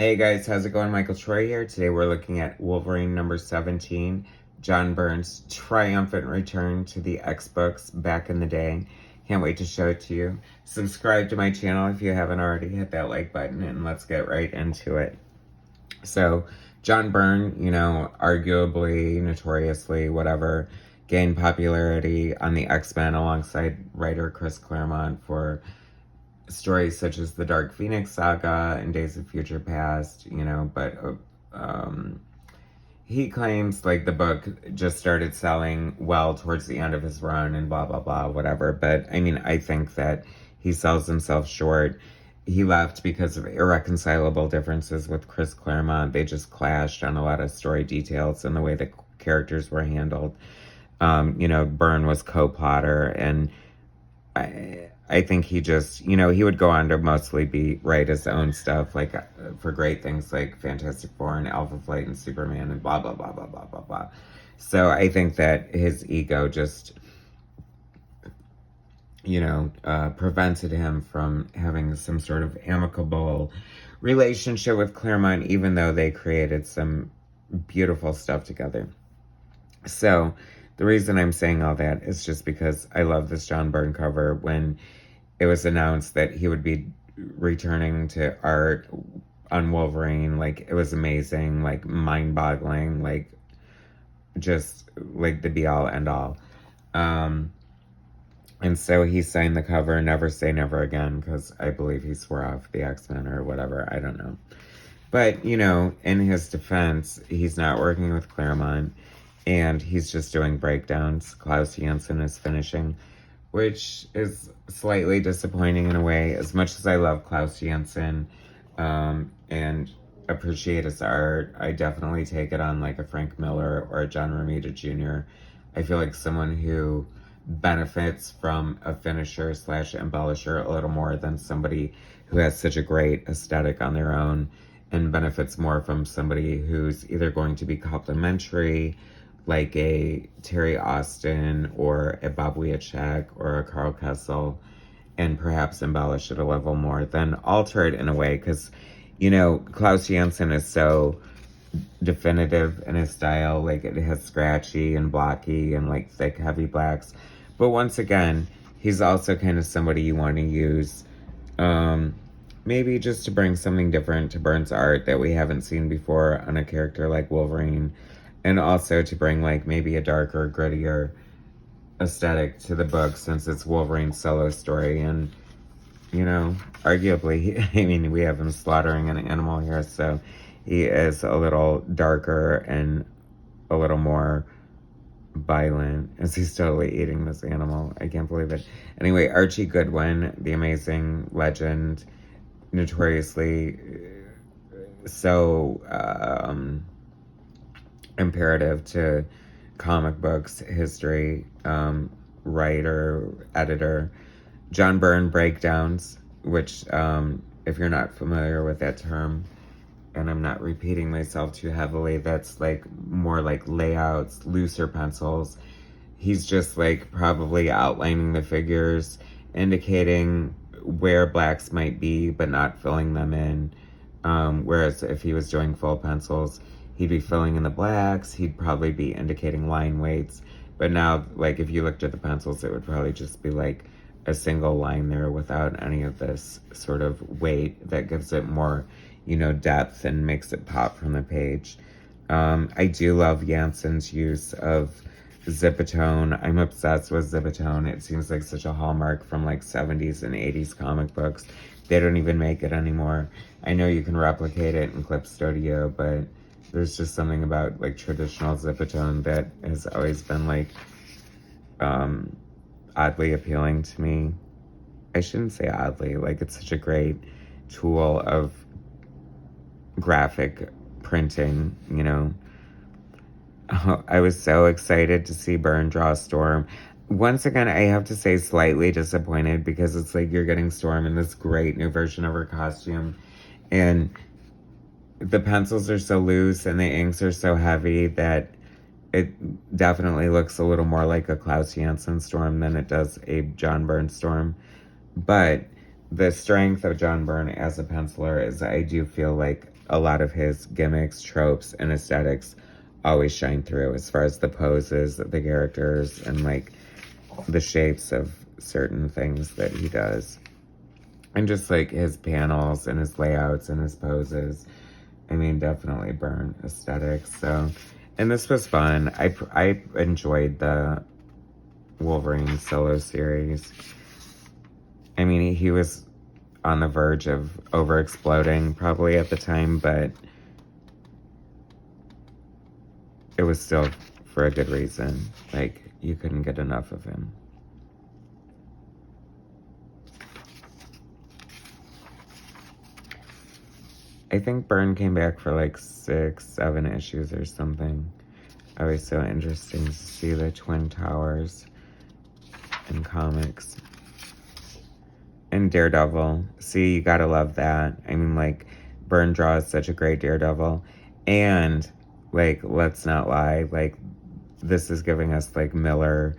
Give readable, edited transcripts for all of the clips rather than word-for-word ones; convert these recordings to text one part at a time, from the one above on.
Hey guys, how's it going? Michael Troy here. Today we're looking at Wolverine number 17, John Byrne's triumphant return to the X books back in the day. Can't wait to show it to you. Subscribe to my channel if you haven't already. Hit that like button and let's get right into it. So, John Byrne, arguably, notoriously, whatever, gained popularity on the X-Men alongside writer Chris Claremont for stories such as the Dark Phoenix saga and Days of Future Past, but he claims like the book just started selling well towards the end of his run and blah, blah, blah, whatever. But I mean, I think that he sells himself short. He left because of irreconcilable differences with Chris Claremont. They just clashed on a lot of story details and the way the characters were handled. Byrne was co-plotter, and I think he just, he would go on to mostly write his own stuff, like for great things like Fantastic Four and Alpha Flight and Superman and blah, blah, blah, blah, blah, blah, blah. So I think that his ego just, prevented him from having some sort of amicable relationship with Claremont, even though they created some beautiful stuff together. So the reason I'm saying all that is just because I love this John Byrne cover. When it was announced that he would be returning to art on Wolverine, like, it was amazing, like, mind-boggling, like, just, like, the be-all, end-all. And so he signed the cover, Never Say Never Again, because I believe he swore off the X-Men or whatever, I don't know. But, in his defense, he's not working with Claremont, and he's just doing breakdowns. Klaus Janson is finishing, which is slightly disappointing in a way. As much as I love Klaus Janson and appreciate his art, I definitely take it on like a Frank Miller or a John Romita Jr. I feel like someone who benefits from a finisher / embellisher a little more than somebody who has such a great aesthetic on their own, and benefits more from somebody who's either going to be complimentary, like a Terry Austin or a Bob Wiacek or a Carl Kessel, and perhaps embellish it a level more than alter it in a way, because, Klaus Janson is so definitive in his style. Like, it has scratchy and blocky and like thick, heavy blacks. But once again, he's also kind of somebody you want to use, maybe just to bring something different to Byrne's art that we haven't seen before on a character like Wolverine. And also to bring like maybe a darker, grittier aesthetic to the book, since it's Wolverine's solo story. And, arguably, I mean, we have him slaughtering an animal here, so he is a little darker and a little more violent, as he's totally eating this animal. I can't believe it. Anyway, Archie Goodwin, the amazing legend, notoriously so imperative to comic books history, writer, editor. John Byrne breakdowns, which, if you're not familiar with that term, and I'm not repeating myself too heavily, that's like more like layouts, looser pencils. He's just like probably outlining the figures, indicating where blacks might be, but not filling them in. Whereas if he was doing full pencils, he'd be filling in the blacks, he'd probably be indicating line weights. But now, like, if you looked at the pencils, it would probably just be like a single line there without any of this sort of weight that gives it more, depth and makes it pop from the page. I do love Janssen's use of Zipatone. I'm obsessed with Zipatone. It seems like such a hallmark from like 70s and 80s comic books. They don't even make it anymore. I know you can replicate it in Clip Studio, but there's just something about like traditional Zipatone that has always been like oddly appealing to me. I shouldn't say oddly, like, it's such a great tool of graphic printing, I was so excited to see Byrne draw Storm. Once again, I have to say slightly disappointed, because it's like you're getting Storm in this great new version of her costume, and the pencils are so loose and the inks are so heavy that it definitely looks a little more like a Klaus Janson Storm than it does a John Byrne Storm. But the strength of John Byrne as a penciler is I do feel like a lot of his gimmicks, tropes, and aesthetics always shine through as far as the poses of the characters and like the shapes of certain things that he does. And just like his panels and his layouts and his poses. I mean, definitely Byrne aesthetics. So, and this was fun. I enjoyed the Wolverine solo series. I mean, he was on the verge of over-exploding probably at the time, but it was still for a good reason. Like, you couldn't get enough of him. I think Byrne came back for like 6, 7 issues or something. Always so interesting to see the Twin Towers in comics. And Daredevil. See, you gotta love that. I mean, like, Byrne draws such a great Daredevil. And, like, let's not lie, like, this is giving us, like, Miller,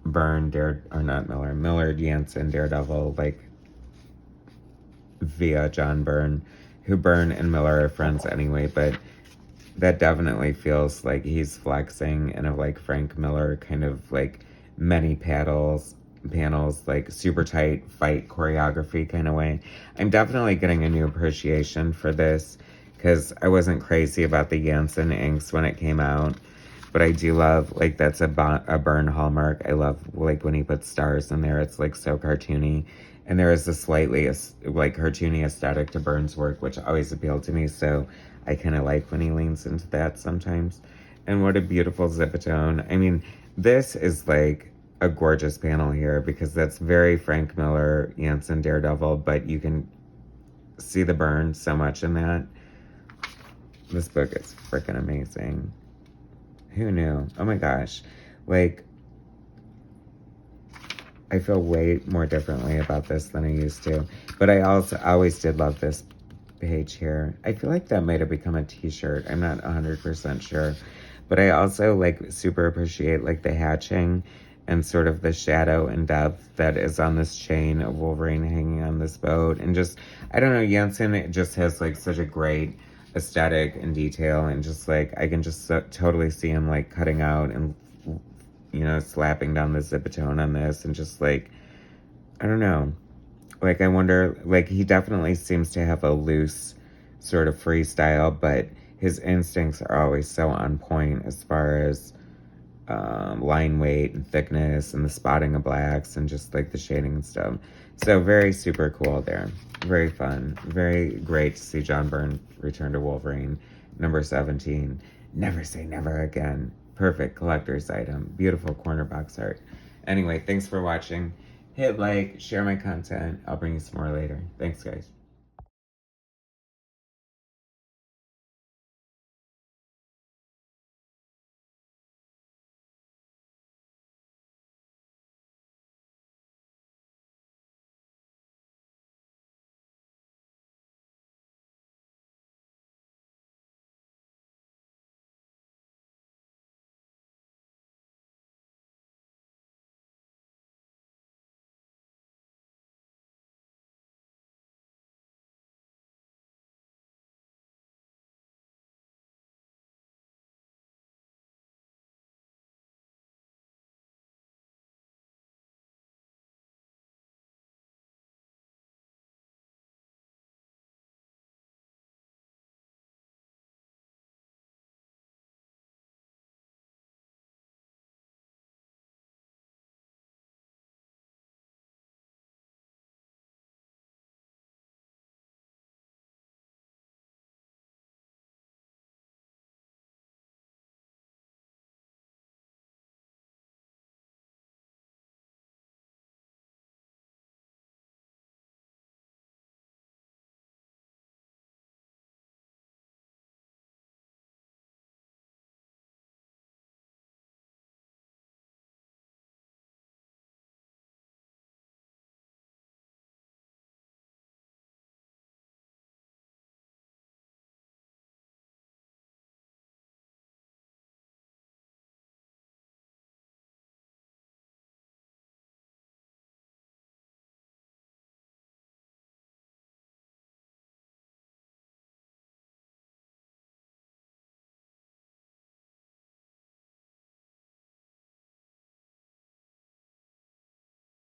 Byrne, Millard, Jansen, Daredevil, like, via John Byrne, who Byrne and Miller are friends anyway, but that definitely feels like he's flexing in a, like, Frank Miller kind of, like, many panels, like, super tight fight choreography kind of way. I'm definitely getting a new appreciation for this, because I wasn't crazy about the Jansen inks when it came out, but I do love, like, that's a Byrne hallmark. I love, like, when he puts stars in there, it's, like, so cartoony, and there is a slightly, like, cartoony aesthetic to Byrne's work, which always appealed to me, so I kind of like when he leans into that sometimes. And what a beautiful zipatone. I mean, this is, like, a gorgeous panel here, because that's very Frank Miller, Jansen, Daredevil, but you can see the Byrne so much in that. This book is freaking amazing. Who knew? Oh my gosh. Like, I feel way more differently about this than I used to. But I also always did love this page here. I feel like that might have become a t-shirt. I'm not 100% sure. But I also, like, super appreciate, like, the hatching and sort of the shadow and depth that is on this chain of Wolverine hanging on this boat. And just, I don't know, Jansen just has, like, such a great aesthetic and detail, and just, like, I can just totally see him, like, cutting out and, you know, slapping down the zipatone on this, and just, like, I don't know. Like, I wonder, like, he definitely seems to have a loose sort of freestyle, but his instincts are always so on point as far as line weight and thickness and the spotting of blacks and just, like, the shading and stuff. So very super cool there. Very fun. Very great to see John Byrne return to Wolverine. Number 17. Never say never again. Perfect collector's item. Beautiful corner box art. Anyway, thanks for watching. Hit like, share my content. I'll bring you some more later. Thanks, guys.